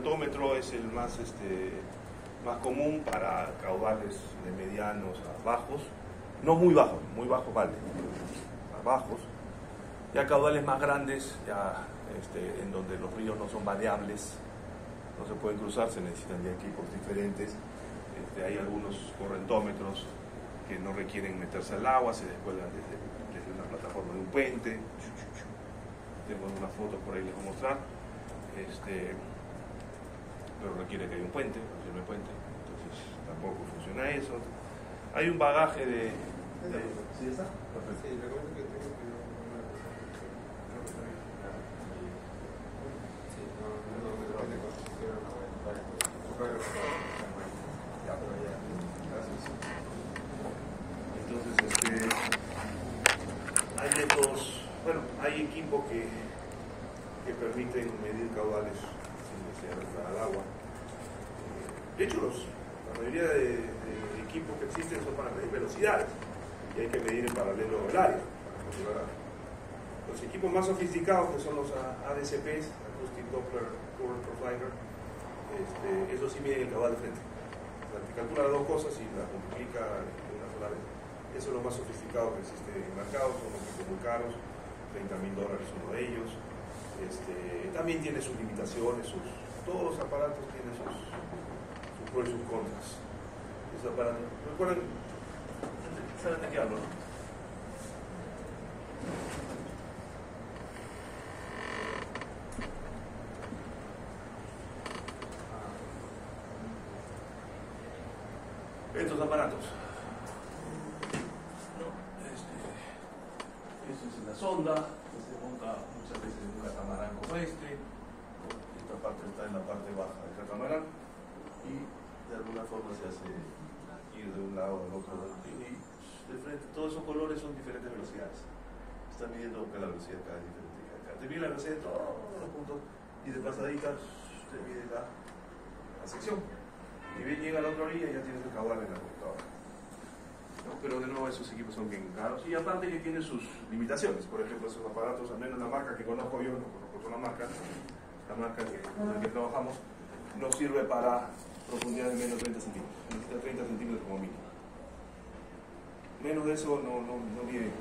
correntómetro es el más, más común para caudales de medianos a bajos, no muy bajos vale, a bajos. Ya caudales más grandes, ya en donde los ríos no son variables, no se pueden cruzar, se necesitan ya equipos diferentes. Hay algunos correntómetros que no requieren meterse al agua, se descuelgan desde una plataforma de un puente. Tengo unas fotos por ahí, les voy a mostrar. Pero requiere que haya un puente, no hay puente, entonces tampoco funciona eso. Hay un bagaje de... ¿Sí está? Perfecto. Sí, recuerdo que tengo que... Entonces, hay métodos, bueno, hay equipos que permiten medir caudales sin necesidad de entrar al agua. De hecho, la mayoría de equipos que existen son para medir velocidades y hay que medir en paralelo el área. Los equipos más sofisticados, que son los ADCPs, Acoustic Doppler Current Profiler, esos sí miden el caudal de frente. O sea, te calcula las dos cosas y las multiplica de una sola vez. Eso es lo más sofisticado que existe en el mercado, son equipos muy caros, $30,000 uno de ellos. También tiene sus limitaciones, todos los aparatos tienen sus pros y sus contras. Esos aparatos, recuerden, ¿saben de qué hablo, no? Estos aparatos. Esta es la sonda, que se monta muchas veces en un catamarán como esta parte está en la parte baja del catamarán y de alguna forma se hace ir de un lado al otro y de frente, todos esos colores son diferentes velocidades. Está midiendo que la velocidad cada es diferente. Te mide la velocidad de todos los puntos y de pasadita te mide la sección. Y bien llega a la otra orilla y ya tienes el caudal en la computadora. ¿No? Pero de nuevo esos equipos son bien caros y aparte que tienen sus limitaciones. Por ejemplo, esos aparatos, al menos la marca que conozco yo, no conozco otra marca, la marca con la que trabajamos, no sirve para profundidad de menos de 30 centímetros. Necesita 30 centímetros como mínimo. Menos de eso no mide.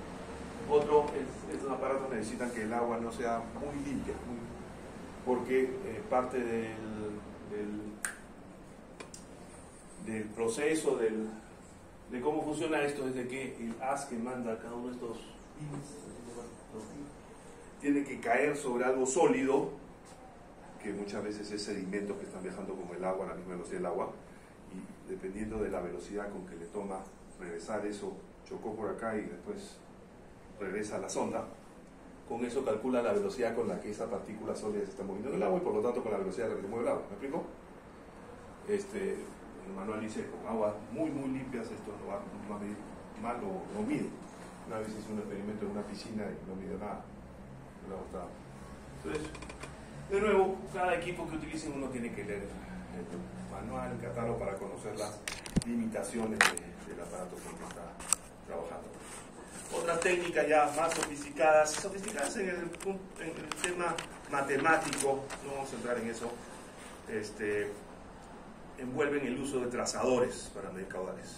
Estos aparatos necesitan que el agua no sea muy limpia, porque parte del proceso de cómo funciona esto es de que el haz que manda cada uno de estos tiene que caer sobre algo sólido, que muchas veces es sedimentos que están viajando como el agua a la misma velocidad del agua, y dependiendo de la velocidad con que le toma regresar eso, chocó por acá y después regresa a la sonda, con eso calcula la velocidad con la que esa partícula sólida se está moviendo en el agua y por lo tanto con la velocidad a la que se mueve el agua. ¿Me explico? El manual dice con aguas muy limpias esto no va a medir mal o no mide. Una vez hice un experimento en una piscina y no mide nada. El agua estaba. Entonces, de nuevo, cada equipo que utilicen uno tiene que leer el manual, el catálogo para conocer las limitaciones del aparato con el que está trabajando. Otras técnicas ya más sofisticadas en el tema matemático, no vamos a entrar en eso, envuelven el uso de trazadores para medir caudales.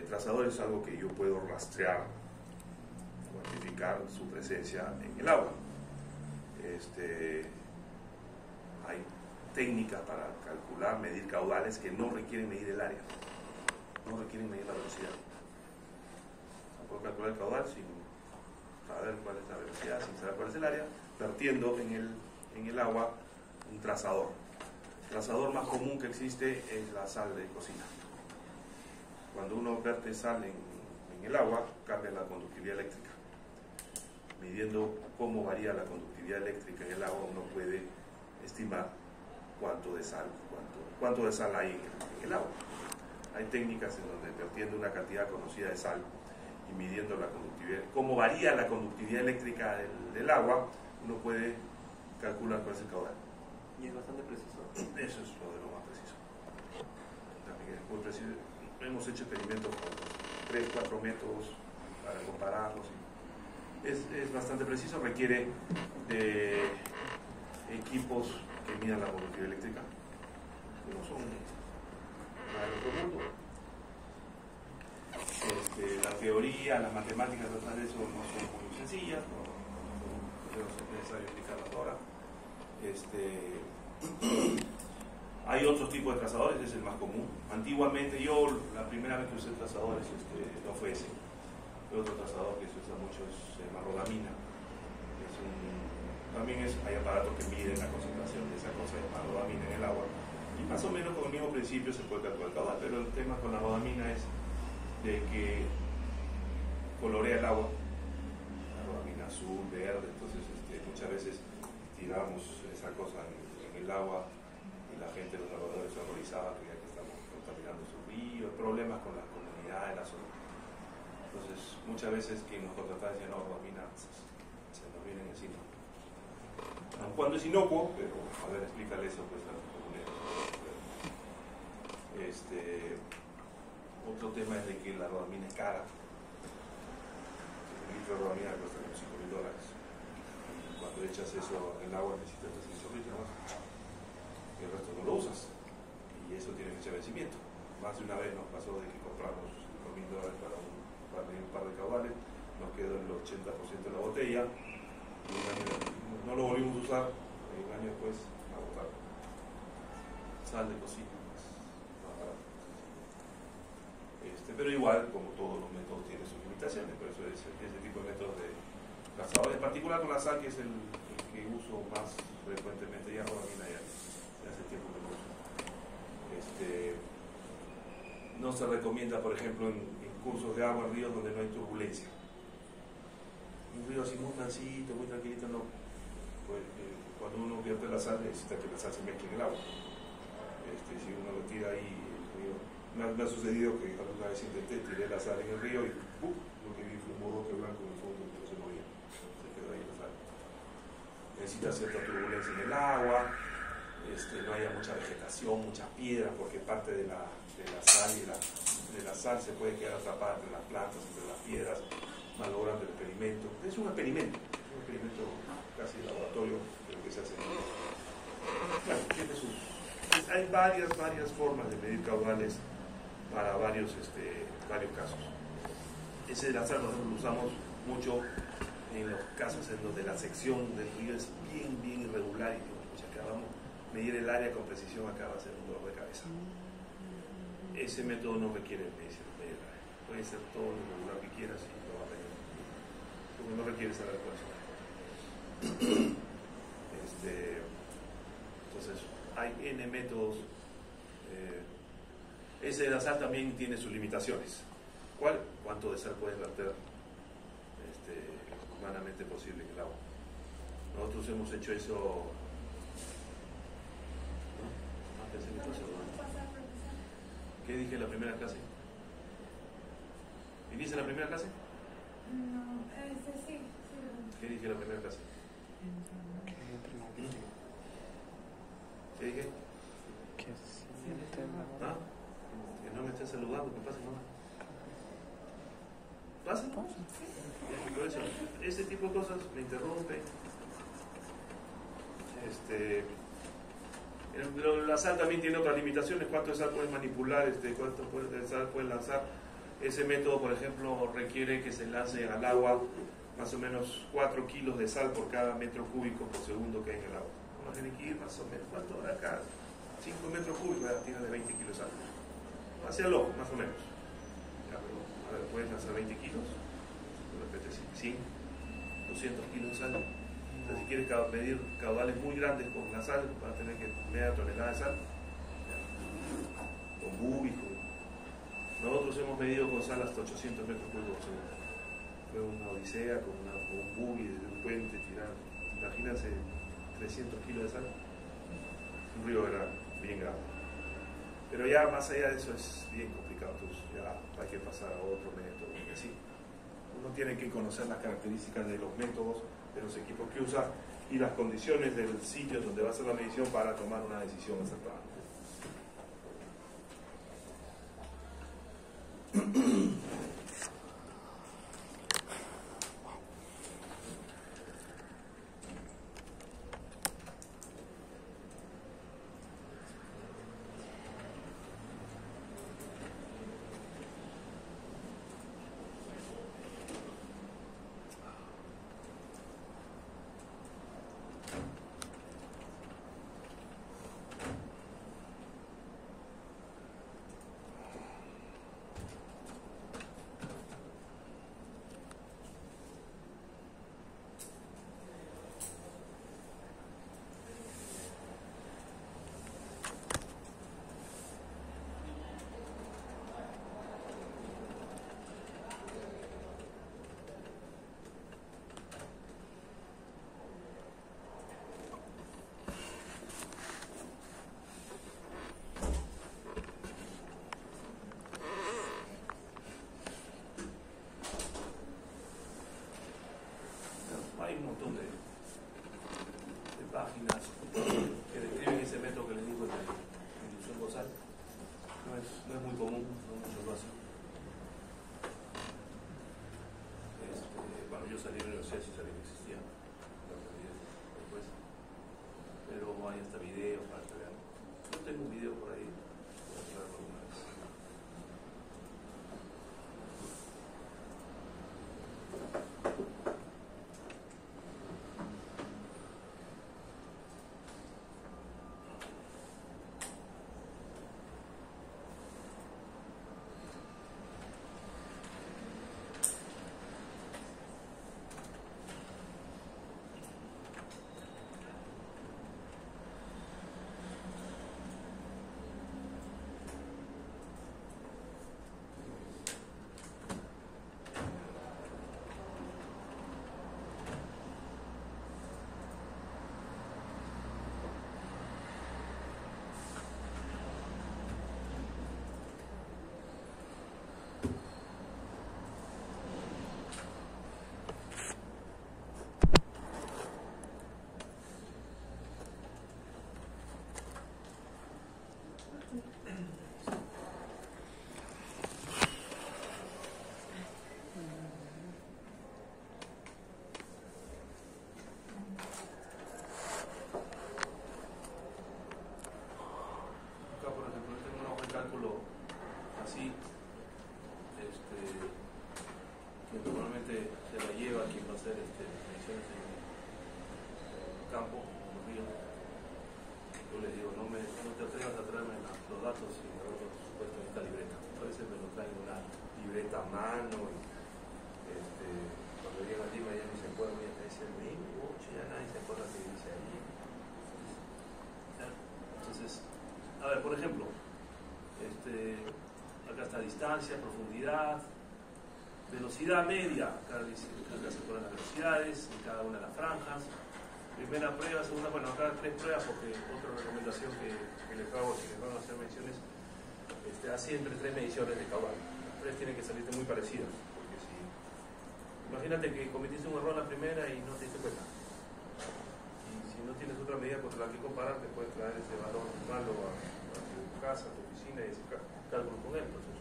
Trazadores es algo que yo puedo rastrear, cuantificar su presencia en el agua. Hay técnicas para calcular, medir caudales que no requieren medir el área, no requieren medir la velocidad. Se puede calcular el caudal sin saber cuál es la velocidad, sin saber cuál es el área, vertiendo en el agua un trazador. El trazador más común que existe es la sal de cocina. Cuando uno vierte sal en el agua, cambia la conductividad eléctrica. Midiendo cómo varía la conductividad eléctrica en el agua, uno puede estimar cuánto de sal hay en el agua. Hay técnicas en donde vertiendo una cantidad conocida de sal y midiendo la conductividad, cómo varía la conductividad eléctrica del agua, uno puede calcular cuál es el caudal. Y es bastante preciso. Eso es lo de lo más preciso. También es muy preciso. Hemos hecho experimentos con 3, 4 métodos para compararlos. Es bastante preciso, requiere de equipos que dominan la morfología eléctrica, que no son nada del otro mundo. La teoría, las matemáticas detrás de eso no son muy sencillas, no es necesario explicarlas ahora. Hay otros tipos de trazadores, ese es el más común. Antiguamente yo, la primera vez que usé trazadores no fue ese. El otro trazador que se usa mucho se llama rodamina. También hay aparatos que miden la concentración de esa cosa llamada rodamina en el agua. Y más o menos con el mismo principio se puede calcular el caudal, pero el tema con la rodamina es de que colorea el agua, la rodamina azul, verde, entonces muchas veces tiramos esa cosa en el agua y la gente, los lavadores, se horrorizaba, creía que estamos contaminando su río, problemas con las comunidades, la zona. Entonces muchas veces quien nos contrataba decía, no, rodamina se nos viene encima. Aun cuando es inocuo, pero a ver, explícale eso pues a los comuneros. Otro tema es de que la rodamina es cara. Un litro de rodamina cuesta como $5,000. Cuando echas eso en el agua necesitas 300 litros más. Y el resto no lo usas. Y eso tiene fecha de vencimiento. Más de una vez nos pasó de que compramos $5,000 para medir un par de caudales, nos quedó el 80% de la botella, y un año no lo volvimos a usar, y un año después la botaron. Sal de cocina, más barato. Pero igual, como todos los métodos, tiene sus limitaciones, por eso ese tipo de métodos de trazador, en particular con la sal, que es el que uso más frecuentemente, ya rodamina ya hace tiempo que lo uso. No se recomienda, por ejemplo, en cursos de agua en ríos donde no hay turbulencia. Un río así muy mansito, muy tranquilito, no. Pues, cuando uno vierte la sal, necesita que la sal se mezcle en el agua. Si uno lo tira ahí, el río. Me ha sucedido que alguna vez intenté, tiré la sal en el río y lo que vi fue un borroque blanco en el fondo, pero se movía. Se quedó ahí la sal. Necesita cierta turbulencia en el agua, no haya mucha vegetación, mucha piedra, porque parte de la sal y de la sal se puede quedar atrapada entre las plantas, entre las piedras, malogrando el experimento. Es un experimento casi de laboratorio de lo que se hace. Bueno, tiene hay varias formas de medir caudales para varios casos. Ese de la sal nosotros lo usamos mucho en los casos en donde la sección del río es bien irregular y acabamos de medir el área con precisión, acaba de ser un dolor de cabeza. Ese método no requiere medición de área. Puede ser todo lo regular que quieras y lo va a medir, porque no requiere saber cuál es. Entonces hay N métodos. Ese de la sal también tiene sus limitaciones. ¿Cuál? ¿Cuánto de sal puedes verter humanamente posible en el agua? Nosotros hemos hecho eso. ¿Qué dije en la primera clase? ¿Viniste en la primera clase? No, sí. ¿Qué dije en la primera clase? ¿Qué dije? ¿Ah? Que no me estés saludando, que pase nomás. ¿Pasa? Por eso, ese tipo de cosas me interrumpen. La sal también tiene otras limitaciones. ¿Cuánto de sal puedes manipular? ¿Cuánto de sal puedes lanzar? Ese método, por ejemplo, requiere que se lance al agua más o menos 4 kilos de sal por cada metro cúbico por segundo que hay en el agua. Uno tiene que ir más o menos, ¿cuánto habrá acá? 5 metros cúbicos, tiene de 20 kilos de sal. Hacia el ojo, más o menos. Ya, pero, a ver, puedes lanzar 20 kilos, de repente 100, 200 kilos de sal. Entonces, si quieres medir caudales muy grandes con la sal, vas a tener que media tonelada de sal. Ya. Con bubis. Nosotros hemos medido con sal hasta 800 metros cúbicos por segundo. Fue una odisea con un buggy desde un puente tirado. Imagínense 300 kilos de sal. Un río era bien grande. Pero ya más allá de eso es bien complicado. Entonces ya hay que pasar a otro método. Y así. Uno tiene que conocer las características de los métodos, de los equipos que usa y las condiciones del sitio donde va a hacer la medición para tomar una decisión acertada. hay hasta videos para que vean. Yo tengo un video por ahí. Voy a ponerlo alguna vez. Cálculo así, que normalmente se la lleva quien va a hacer mediciones en el campo, en los ríos. Yo les digo, no te atrevas a traerme los datos y por supuesto en esta libreta. A veces me lo traen una libreta a mano y cuando llegan a Lima ya ni se acuerdan, ya dice el mismo, ya nadie se acuerda que dice ahí. Entonces, a ver, por ejemplo, acá está distancia, profundidad, velocidad media, acá se ponen las velocidades en cada una de las franjas. Primera prueba, segunda, bueno, acá 3 pruebas porque otra recomendación que les hago si les van a hacer mediciones, así entre 3 mediciones de caudal. Las 3 tienen que salirte muy parecidas, porque si, imagínate que cometiste un error en la primera y no te diste cuenta. Y si no tienes otra medida contra la que comparar, te puedes traer ese valor malo a tu casa, a tu oficina y ese cálculo con él. Entonces,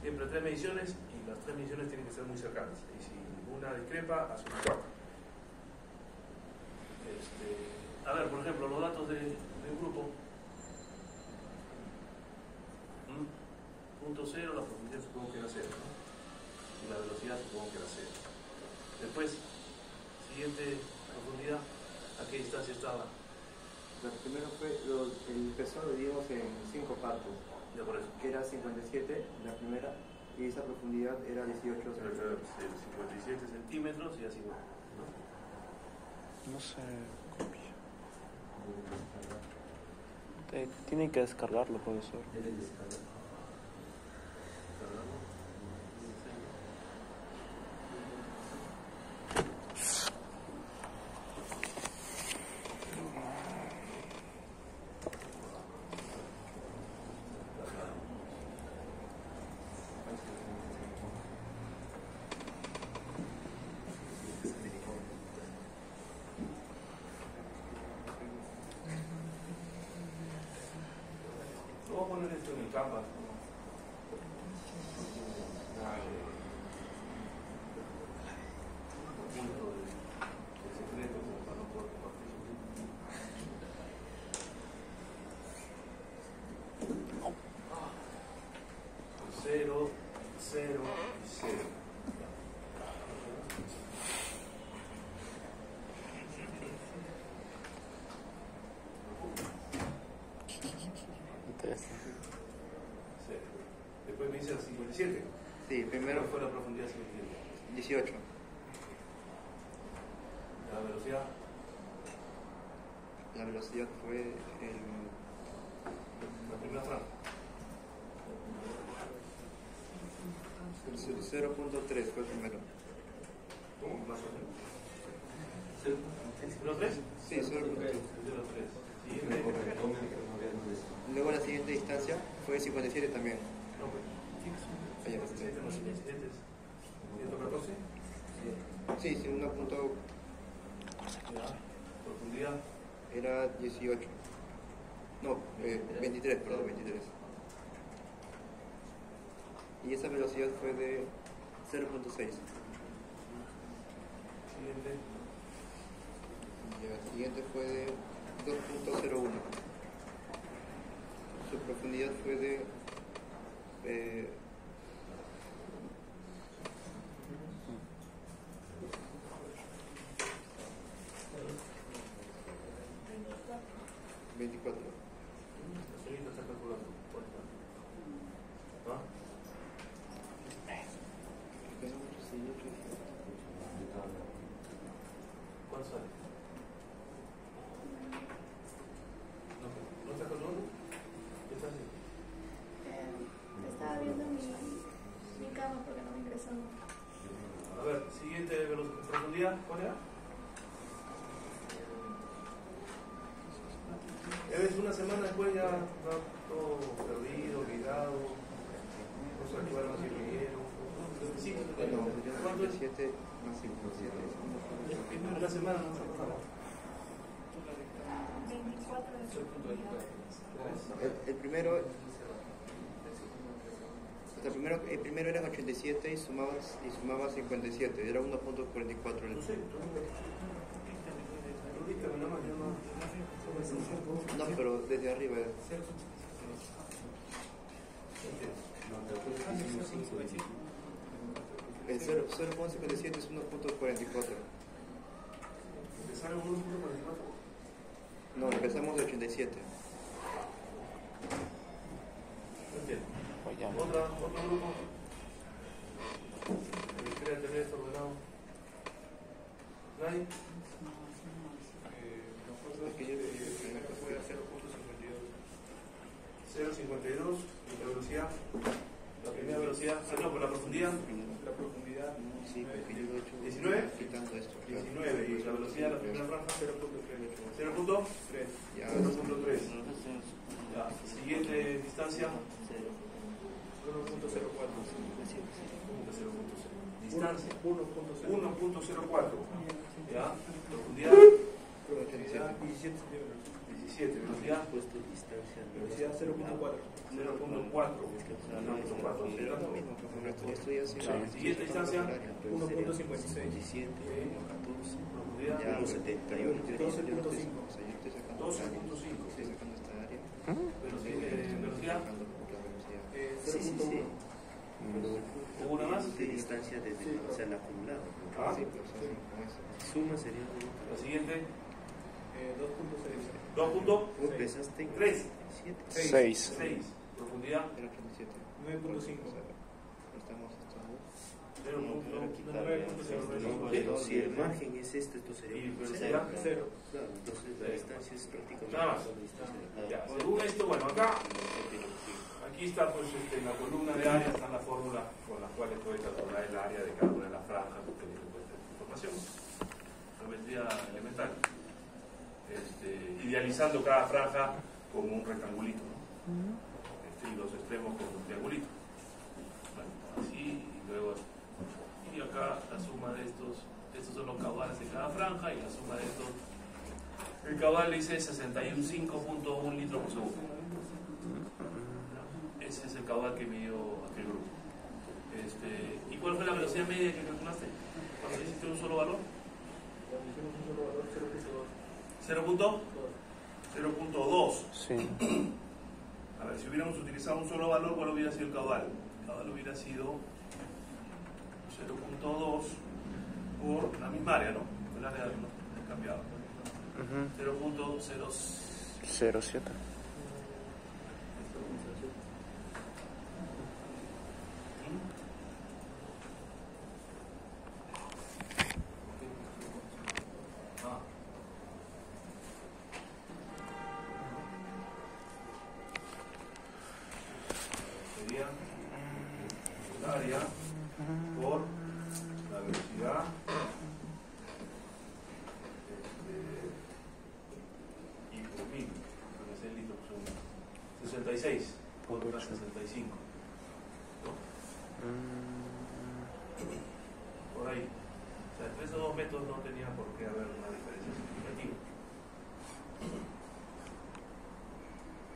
siempre 3 mediciones y las 3 mediciones tienen que ser muy cercanas. Y si una discrepa, haz una cuarta. A ver, por ejemplo, los datos de un grupo. Punto 0, la profundidad supongo que era 0, ¿no? Y la velocidad supongo que era 0. Después, siguiente profundidad, ¿a qué distancia estaba? La primera fue, el peso lo dimos en 5 partes. Ya por eso. Que era 57 la primera y esa profundidad era 18 centímetros. 57 centímetros y así, ¿no? No sé, copia. Tiene que descargarlo, profesor. Vamos a poner esto en el Canvas. Punto de secreto para no poder compartir. 0, 0 y 0. Después me dice el 57. Sí, primero ¿Cuál fue la profundidad 57? 18. La velocidad. La velocidad fue La primera franja. 0.3 fue el primero. ¿Cómo? Más o menos. ¿0.3? Sí, 0.3. 0.3. Siguiente. Luego la siguiente distancia fue 57 también. No, pues. Allá, 57 más 57 es 114. Sí, sí, 1. Profundidad. Era 18. No, 23, perdón, 23. Y esa velocidad fue de 0.6. Siguiente. Y la siguiente fue de 2.01. Su profundidad fue de 24. La señorita está calculando. ¿Ah? ¿Cuánto sale? ¿No está calculando? ¿Qué está haciendo? Estaba viendo mi cama porque no me ingresó. A ver, siguiente profundidad, ¿cuál era? Es una semana después ya está todo perdido, olvidado, no se acuerdan si vinieron. Sí, ¿cuánto es? 7 más 57. Una semana no se acordaba. 24 de el primero eran 87 y sumaba 57, era 1.44. No sé, No, pero desde arriba. El 0.57 es 1.44. ¿Empezaron 1.44? No, empezamos de 87. No entiendo. Vaya. Otro grupo. Hemisferio terrestre ordenado. ¿Nadie? Fue a 0.52. 0.52. ¿Y la velocidad? La primera velocidad. No, por la profundidad. La profundidad. Sí, porque yo lo he hecho 19. quitando esto. 19. ¿Y la velocidad de la primera franja? 0.3. 0.3. Ya, 0.3. Ya. Siguiente distancia. 1.04. Distancia. 1.04. ¿Ya? Profundidad. 17 centímetros. 17. Velocidad. Puesto distancia. Velocidad 0.4. 0.4. Esto ya se Siguiente distancia. 1.56. 17, 14, Profundidad. ya 1.71. 12.5. 12.5. Estoy sacando esta área. Velocidad. Sí, sí, sí. ¿Hubo una más? De distancia desde el acumulado. Ah. Sí, pues así, con eso. Suma sería La siguiente. 2.6. 2.3. Empezaste 6. 6. Profundidad. Era 87. 9.5. Estamos estos dos. 0.9. Pero si el margen es este, esto sería ¿Y 0. velocidad? Cero. Claro, entonces la distancia es prácticamente Nada más. la distancia de cada Ya, uno. según esto, bueno, acá. Aquí está, pues, en la columna de área está la fórmula con la cual puede calcular el área de cada una de las franjas, teniendo en cuenta esta información. Geometría elemental. Idealizando cada franja como un rectangulito, ¿no? Y los extremos como un triangulito. Bueno, así, y luego, y acá la suma de estos son los caudales de cada franja, y la suma de estos, el caudal dice 61.5.1 litros por segundo. Ese es el caudal que midió aquel grupo. ¿Y cuál fue la velocidad media que calculaste? ¿Cuando hiciste un solo valor? 0.2. Sí. A ver, si hubiéramos utilizado un solo valor, ¿cuál hubiera sido el caudal? El caudal hubiera sido 0.2 por la misma área, ¿no? El área no cambiaba. 0.07. 07. Sería el área por la velocidad y por mil, no sé el litro por segundo. 66 contra 65. ¿No? Por ahí. O sea, entre esos dos métodos no tenía por qué haber una diferencia significativa.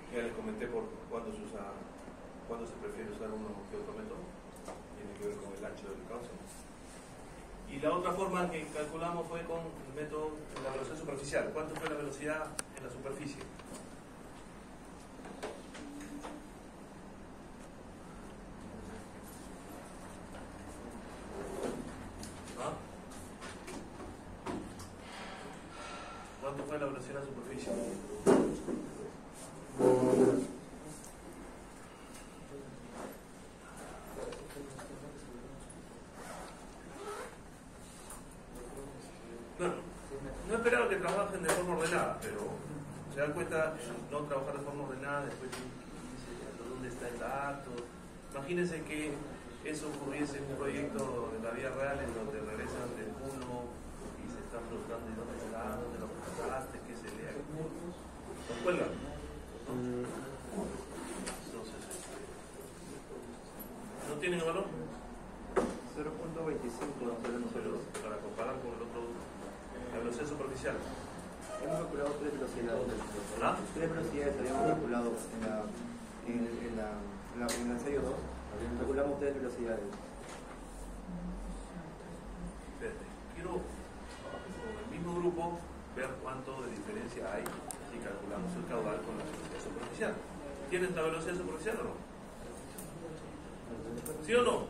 Ya les comenté por cuándo se prefiere usar uno que otro método. Tiene que ver con el ancho del cauce. Y la otra forma que calculamos fue con el método de la velocidad superficial. ¿Cuánto fue la velocidad en la superficie? ¿Ah? ¿Cuánto fue la velocidad en la superficie? No esperaba que trabajen de forma ordenada, pero se dan cuenta en no trabajar de forma ordenada, después dice dónde está el dato. Imagínense que eso ocurriese en un proyecto de la vida real en donde regresan del 1 y se están preguntando de dónde está, dónde lo pasaste, qué se lea. ¿Nos cuelgan? Entonces, ¿no tienen valor? 0.25 Pero para comparar con el otro, la velocidad superficial. hemos calculado 3 velocidades. ¿Ah? 3 velocidades habíamos calculado en el ensayo 2. Calculamos 3 velocidades. Espérate, quiero con el mismo grupo ver cuánto de diferencia hay si calculamos el caudal con la velocidad superficial. ¿Tienes la velocidad superficial o no? ¿Sí o no?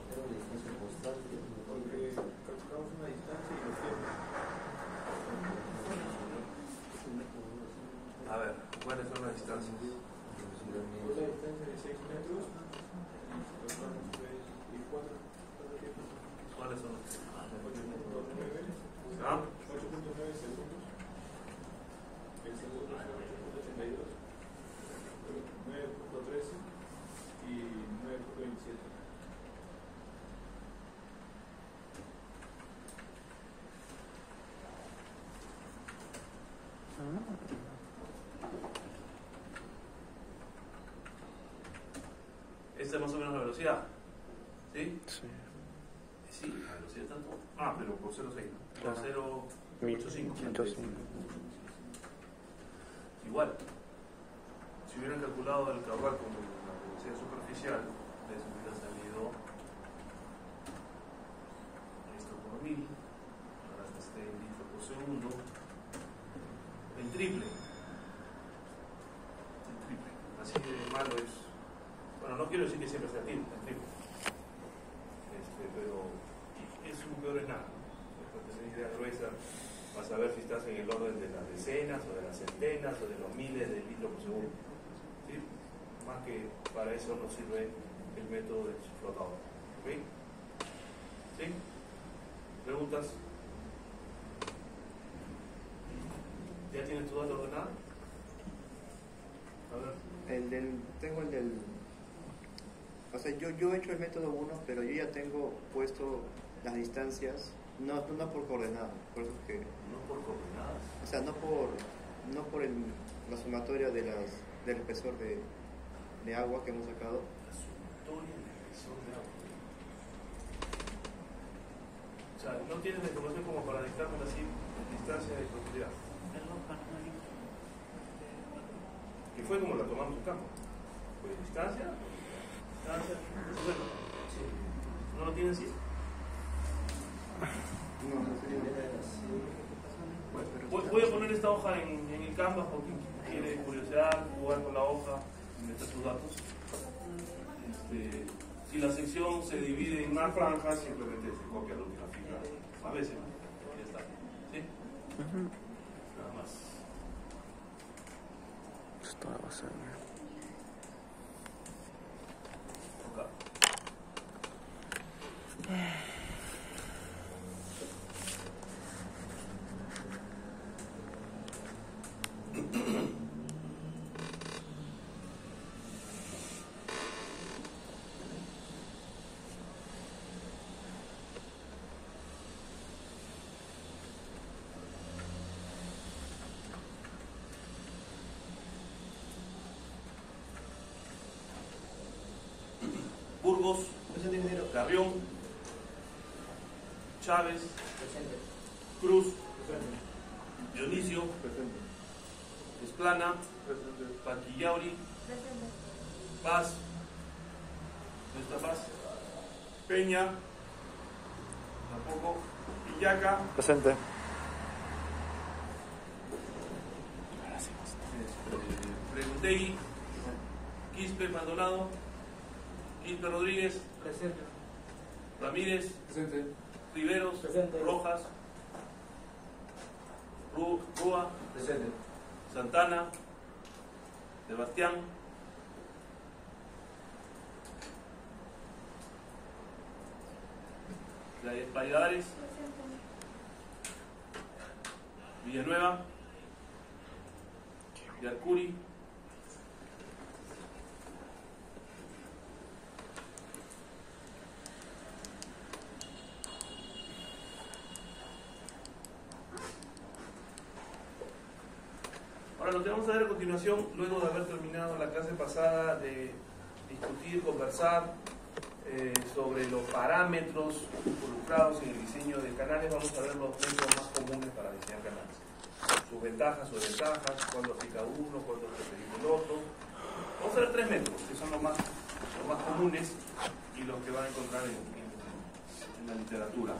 Porque calculamos una distancia y los tiempos. A ver, ¿cuáles son las distancias? Pues la distancia de 6 metros y calculamos 3 y 4 tiempos. ¿Cuáles son los? 8.9 ¿Ah? 8.9 segundos. El segundo es 8.82, 9.13 y 9.27. Esta es más o menos la velocidad. ¿Sí? Sí. Sí, la velocidad tanto. Ah, pero por 0.6, ¿no? Por Claro. 0.85. 105. Igual, si hubieran calculado el caudal con la velocidad superficial, les hubiera salido esto por 1000, ahora este en litros por segundo, el triple. Así de malo es. Bueno, no quiero decir que siempre sea el triple. Pero es un peor en nada, ¿no? Para tener idea gruesa, vas a ver si estás en el orden de las decenas o de las centenas o de los miles de litros por segundo. ¿Sí? Más que para eso nos sirve el método del flotador. ¿Ok? ¿Sí? ¿Preguntas? ¿Ya tienes tu dato ordenado? A ver. Tengo el del... O sea, yo he hecho el método 1, pero yo ya tengo puesto las distancias, no por coordenadas, por eso es que... No por coordenadas. O sea, no por la sumatoria del espesor de agua que hemos sacado. La sumatoria del espesor de agua. O sea, no tienes la información como para dictarme así distancia de profundidad. Que fue como la tomamos en campo. Pues distancia. Bueno, ¿no lo tienen así? Voy a poner esta hoja en el Canvas porque quiere curiosidad, jugar con la hoja, meter sus datos. Si la sección se divide en más franjas, simplemente se copia la última fila. A veces, ¿no? Ya está. ¿Sí? Nada más. Esto va a ser. Burgos, Carrión, Chávez, Cruz, Dionisio, Esplana, Paquillauri, Paz, nuestra Paz, Peña, tampoco, Yaca, Presente. Preguntegui, Quispe Maldonado, Quispe Rodríguez, Presente. Ramírez, Presente. Riveros, Presente. Rojas, Rúa, Presente. Santana, Sebastián, Valladares, Villanueva, Yarcuri, ahora lo que vamos a ver a continuación, luego de haber terminado la clase pasada de discutir, conversar sobre los parámetros involucrados en el diseño de canales, vamos a ver los métodos más comunes para diseñar canales. Sus ventajas o desventajas, cuándo aplica uno, cuándo preferir el otro. Vamos a ver tres métodos, que son los más comunes y los que van a encontrar en la literatura.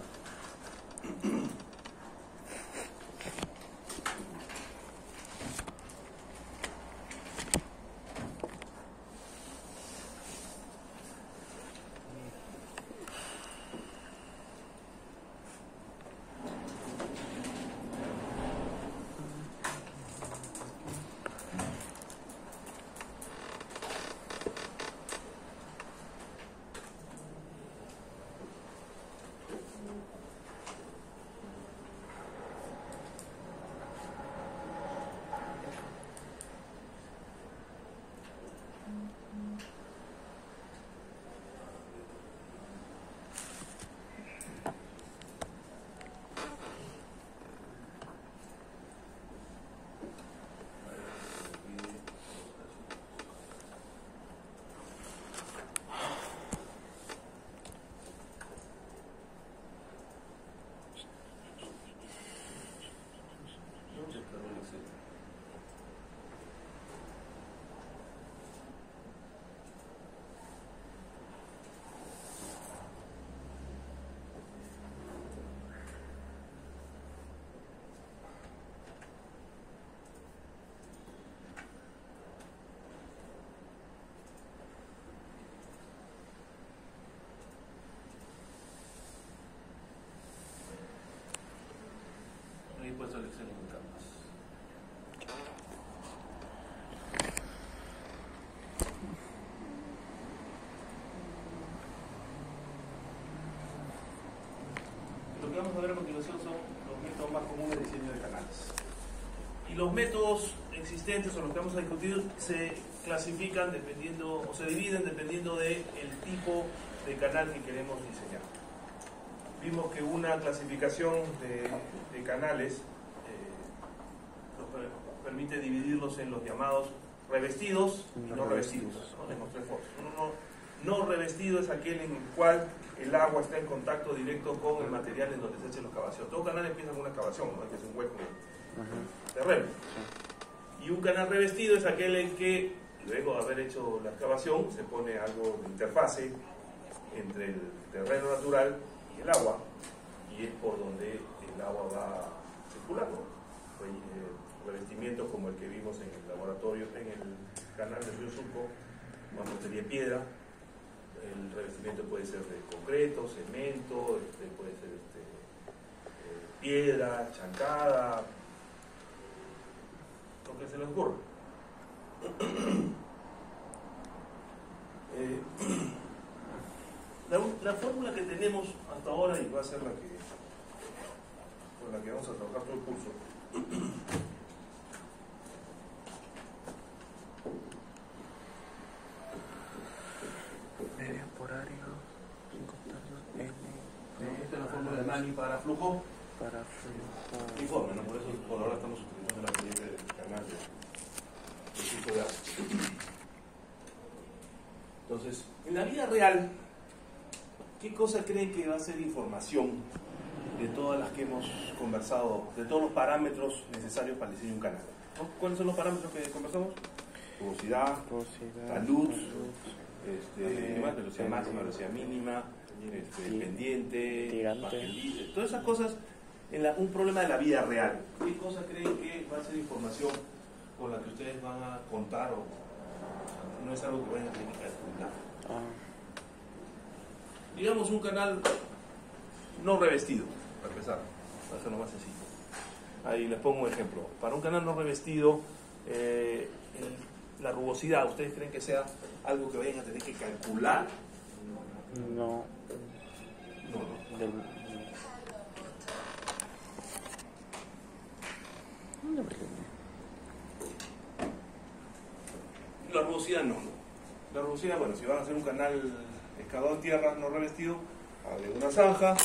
Ahí puedes seleccionar un canvas. Lo que vamos a ver a continuación son los métodos más comunes de diseño de canales. Y los métodos existentes o los que vamos a discutir se clasifican dependiendo, o se dividen dependiendo del tipo de canal que queremos diseñar. Vimos que una clasificación de canales nos permite dividirlos en los llamados revestidos y no revestidos. Tenemos tres formas. Uno no revestido es aquel en el cual el agua está en contacto directo con el material en donde se hacen los excavación. Todo canal empieza con una excavación, ¿no? Que es un hueco de terreno. Y un canal revestido es aquel en que, luego de haber hecho la excavación, se pone algo de interfase entre el terreno natural y el agua, y es por donde el agua va circulando. Revestimientos como el que vimos en el laboratorio, en el canal del río Surco, cuando tenía piedra. El revestimiento puede ser de concreto, cemento, puede ser piedra, chancada, lo que se les ocurra. La fórmula que tenemos hasta ahora, y va a ser la que con la que vamos a trabajar todo el curso, media por área, esta es la fórmula de Manning para flujo para flujo. informe, ¿no? Por eso por ahora estamos utilizando la corriente del canal de flujo de agua. Entonces, en la vida real, ¿qué cosa creen que va a ser información de todas las que hemos conversado, de todos los parámetros necesarios para el diseño de un canal? ¿No? ¿Cuáles son los parámetros que conversamos? Tubosidad, la luz, velocidad máxima, velocidad mínima, pendiente, tirante, todas esas cosas un problema de la vida real. ¿Qué cosa creen que va a ser información con la que ustedes van a contar o no es algo que vayan a tener que calcular? Digamos un canal no revestido, para empezar, para hacerlo más sencillo. Ahí les pongo un ejemplo. Para un canal no revestido, la rugosidad, ¿ustedes creen que sea algo que vayan a tener que calcular? no, del, La rugosidad no. La rugosidad, bueno, si van a hacer un canal excavado en tierra no revestido, abren una zanja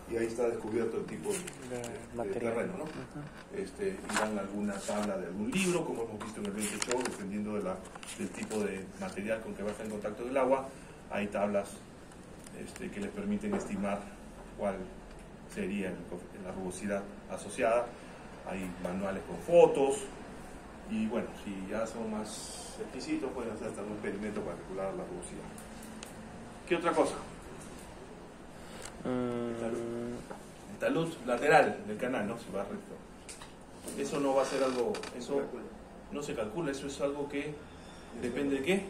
y ahí está descubierto el tipo de terreno, ¿no? Irán alguna tabla de algún libro, como hemos visto en el 20 show, dependiendo del tipo de material con que va a estar en contacto del agua. Hay tablas que les permiten estimar cuál sería la rugosidad asociada. Hay manuales con fotos y bueno, si ya son más exquisitos pueden hacer hasta un experimento para calcular la rugosidad. ¿Qué otra cosa? El talud lateral del canal, ¿no? Si va recto. Eso no va a ser algo, eso no se calcula, eso es algo que depende de qué,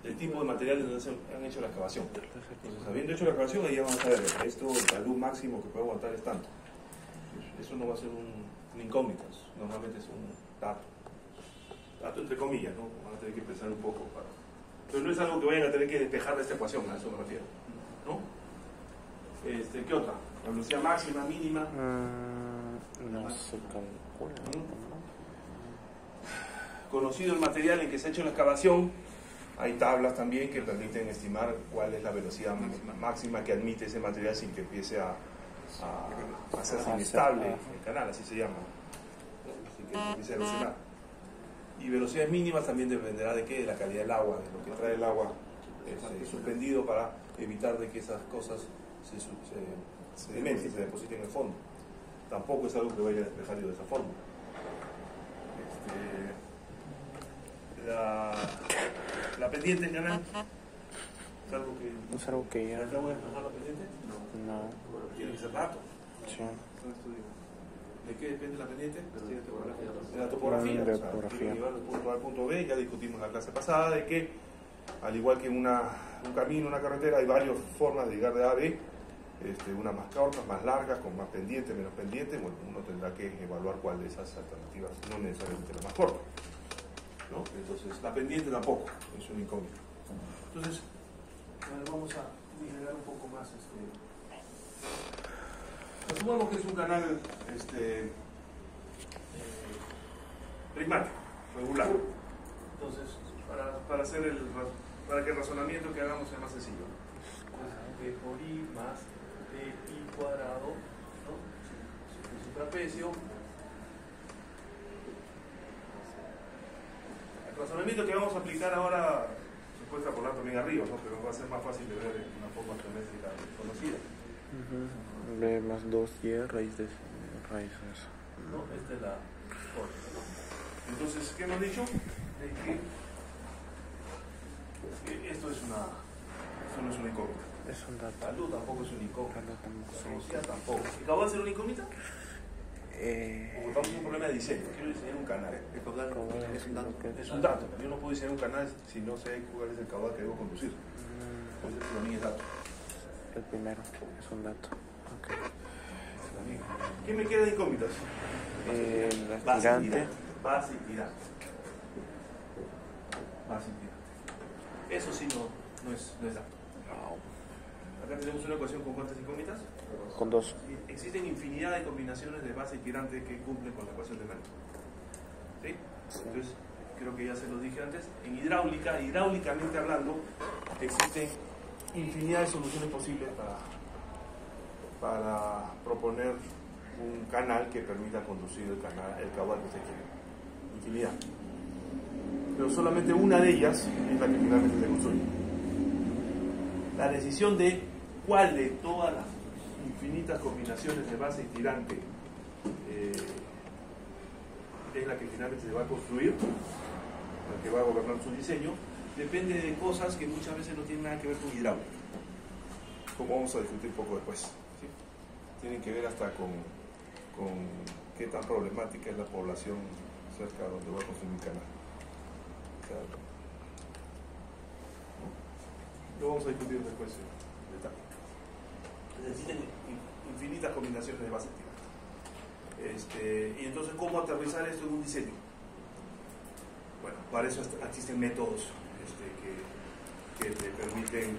del tipo de material donde se han hecho la excavación. Entonces, habiendo hecho la excavación, ahí ya vamos a ver, esto, el talud máximo que puede aguantar es tanto. Eso no va a ser un incógnito, normalmente es un dato entre comillas, ¿no? Van a tener que pensar un poco pero no es algo que vayan a tener que despejar de esta ecuación, a eso me refiero, ¿no? ¿Qué otra? La velocidad máxima, mínima. no se calcula. Conocido el material en que se ha hecho la excavación, hay tablas también que permiten estimar cuál es la velocidad máxima que admite ese material sin que empiece a hacerse inestable el canal, así se llama, así que empiece a erosionar. Y velocidades mínimas también dependerá de qué, de la calidad del agua, de lo que trae el agua suspendido para evitar de que esas cosas se depositen en el fondo. Tampoco es algo que vaya a despejar yo de esa forma. La pendiente del canal es algo que... ¿Es algo que ya? ¿Acá voy a despejar la pendiente? No. Bueno, tiene que ser dato. Sí. ¿De qué depende la pendiente? De la topografía. De o sea, topografía. tiene que llevar del punto A al punto B. Ya discutimos en la clase pasada de que, al igual que un camino, una carretera, hay varias formas de llegar de A a B. Unas más cortas, más largas, con más pendiente, menos pendiente. Bueno, uno tendrá que evaluar cuál de esas alternativas, no necesariamente la más corta, ¿no? Entonces, la pendiente tampoco es un incógnito. Entonces, vamos a generar un poco más. Asumamos que es un canal prismático, regular. Entonces, para que el razonamiento que hagamos sea más sencillo. B por I más I cuadrado, ¿no? Es un trapecio. El razonamiento que vamos a aplicar ahora se puede extrapolar también arriba, ¿no? Pero va a ser más fácil de ver en una forma geométrica conocida. B más 2y raíces. ¿No? Esta es la fórmula, ¿no? Entonces, ¿qué hemos dicho? De que esto no es una incógnita. Es un dato. Talud tampoco es un incógnita. Tampoco. Velocidad tampoco. ¿Y acabó de ser una incógnita? Porque vamos a un problema de diseño. Quiero diseñar un canal. El caudal es un dato. Es un dato. Yo no puedo diseñar un canal si no sé cuál es el caudal que debo conducir. Entonces, para mí es dato. El primero es un dato. Okay. ¿Qué me queda de incógnitas? La tirante. Base y tirante. Base y tirante. Eso sí no es dato. Acá tenemos una ecuación con cuántas incógnitas. Con 2. Existen infinidad de combinaciones de base y tirante que cumplen con la ecuación de Melton. ¿Sí? Entonces, creo que ya se los dije antes. En hidráulicamente hablando, existen infinidad de soluciones posibles para proponer un canal que permita conducir el caudal que se quiere. Infinidad. Pero solamente una de ellas es la que finalmente se construye. La decisión de cuál de todas las infinitas combinaciones de base y tirante es la que finalmente se va a construir, la que va a gobernar su diseño, depende de cosas que muchas veces no tienen nada que ver con hidráulica, como vamos a discutir un poco después, ¿sí? Tienen que ver hasta con qué tan problemática es la población cerca de donde va a construir un canal. O sea, ¿no? Lo vamos a discutir después en detalle. Necesitan infinitas combinaciones de base tirante. Y entonces, ¿cómo aterrizar esto en un diseño? Bueno, para eso existen métodos que te permiten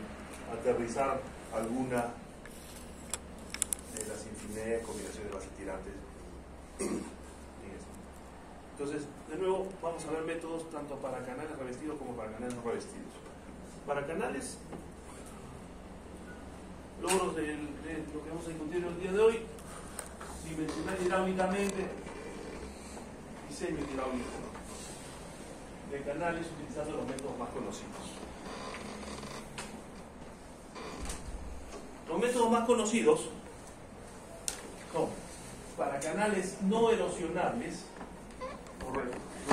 aterrizar alguna de las infinitas combinaciones de bases tirantes. Entonces, de nuevo, vamos a ver métodos tanto para canales revestidos como para canales no revestidos. Para canales, logros de lo que vamos a discutir el día de hoy: dimensionar hidráulicamente, diseño hidráulico de canales utilizando los métodos más conocidos. Los métodos más conocidos son para canales no erosionables. Los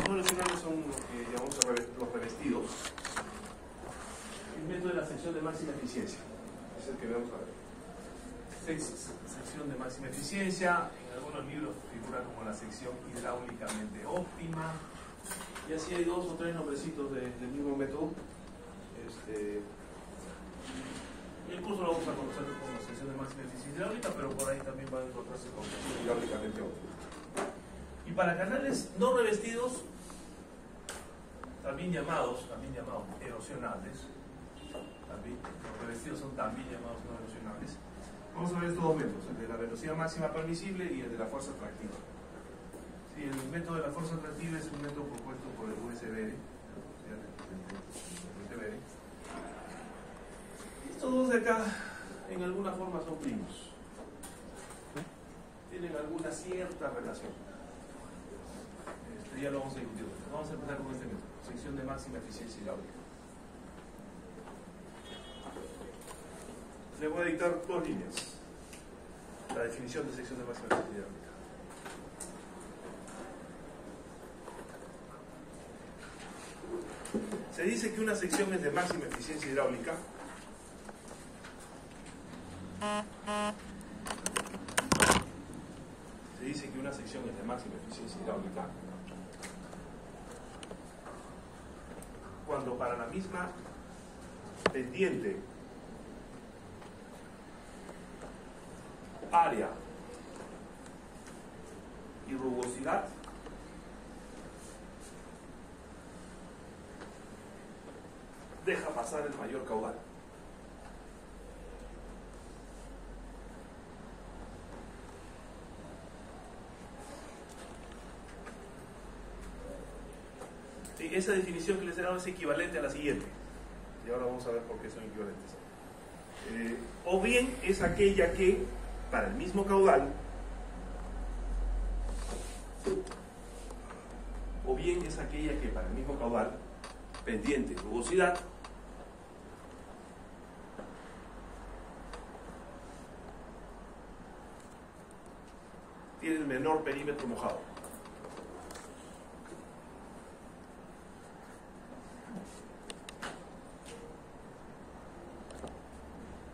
no erosionables son los que llamamos los revestidos. El método de la sección de máxima eficiencia es el que vamos a ver. Sección de máxima eficiencia, en algunos libros figura como la sección hidráulicamente óptima, y así hay 2 o 3 nombrecitos del mismo método. El curso lo vamos a conocer como sección de máxima eficiencia hidráulica, pero por ahí también va a encontrarse con sección hidráulicamente óptima. Y para canales no revestidos, también llamados erosionables, los revestidos son también llamados no erosionables. Vamos a ver estos dos métodos, el de la velocidad máxima permisible y el de la fuerza atractiva. Sí, el método de la fuerza atractiva es un método propuesto por el USBR. Estos dos de acá, en alguna forma, son primos. Tienen alguna cierta relación. Ya lo vamos a discutir. Vamos a empezar con este método, sección de máxima eficiencia hidráulica. Le voy a dictar 2 líneas. La definición de sección de máxima eficiencia hidráulica. Se dice que una sección es de máxima eficiencia hidráulica cuando para la misma pendiente, área y rugosidad deja pasar el mayor caudal. Sí, esa definición que les he dado es equivalente a la siguiente, y ahora vamos a ver por qué son equivalentes. O bien es aquella que para el mismo caudal, pendiente y rugosidad, tiene el menor perímetro mojado.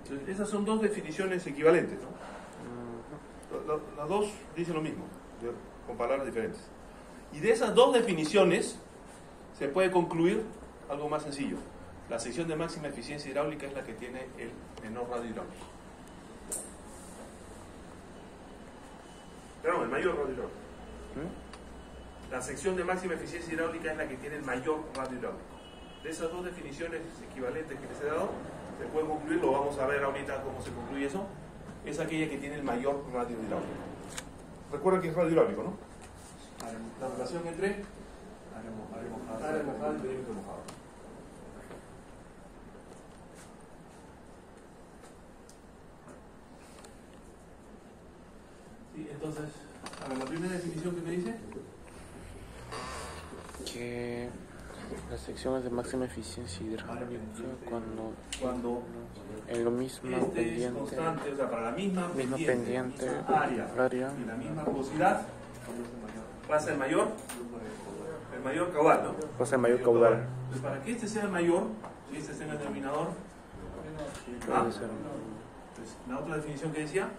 Entonces, esas son dos definiciones equivalentes, ¿no? Las dos dicen lo mismo, con palabras diferentes. Y de esas dos definiciones se puede concluir algo más sencillo. La sección de máxima eficiencia hidráulica es la que tiene el menor radio hidráulico. Perdón, el mayor radio hidráulico. La sección de máxima eficiencia hidráulica es la que tiene el mayor radio hidráulico. De esas dos definiciones equivalentes que les he dado, se puede concluir, lo vamos a ver ahorita cómo se concluye eso, es aquella que tiene el mayor radio hidráulico. Recuerden que es radio hidráulico, ¿no? La relación entre área mojada y perímetro mojado. Sí, entonces, a ver, la primera definición que me dice que la sección es de máxima eficiencia hidráulica cuando en lo mismo es pendiente, constante, o sea, para la misma pendiente, área y la misma rugosidad pasa el mayor el mayor caudal, ¿no? Cosa de mayor caudal. Entonces, para que este sea el mayor, y este sea el denominador, Puede ser. pues, la otra definición que decía,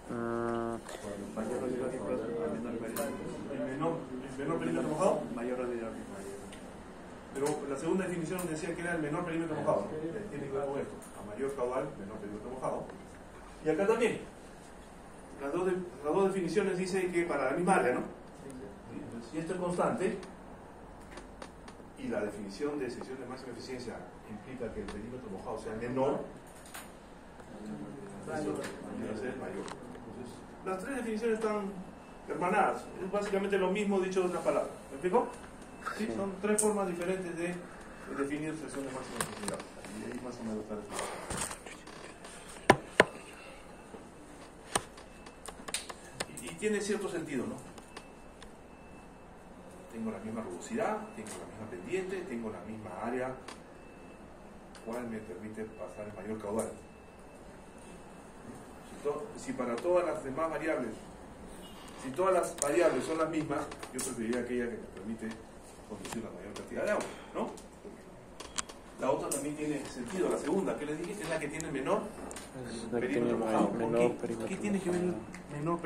Mayor radiológico, menor perímetro. el menor perímetro mojado, Mayor radiológico. pero la segunda definición decía que era el menor perímetro mojado, ¿no? Tiene que ver con esto, a mayor caudal, menor perímetro mojado. Y acá también, las dos definiciones dicen que para la misma área, ¿no? ¿Sí? Entonces, si esto es constante, y la definición de sección de máxima eficiencia implica que el perímetro mojado sea menor, eso debe ser mayor. Entonces, las tres definiciones están hermanadas, es básicamente lo mismo dicho de otras palabras. ¿Me explico? ¿Sí? Son tres formas diferentes de definir sección de máxima eficiencia. Y ahí más o menos está definido. Y tiene cierto sentido, ¿no? Tengo la misma rugosidad, tengo la misma pendiente, tengo la misma área, cual me permite pasar el mayor caudal. Si para todas las demás variables, si todas las variables son las mismas, yo preferiría aquella que me permite conducir la mayor cantidad de agua, ¿no? La otra también tiene sentido, la segunda, que les dije, es la que tiene menor Es la que tiene perímetro mojado. ¿Por menor qué? perímetro ¿Qué tiene que ver el mojado. menor perímetro?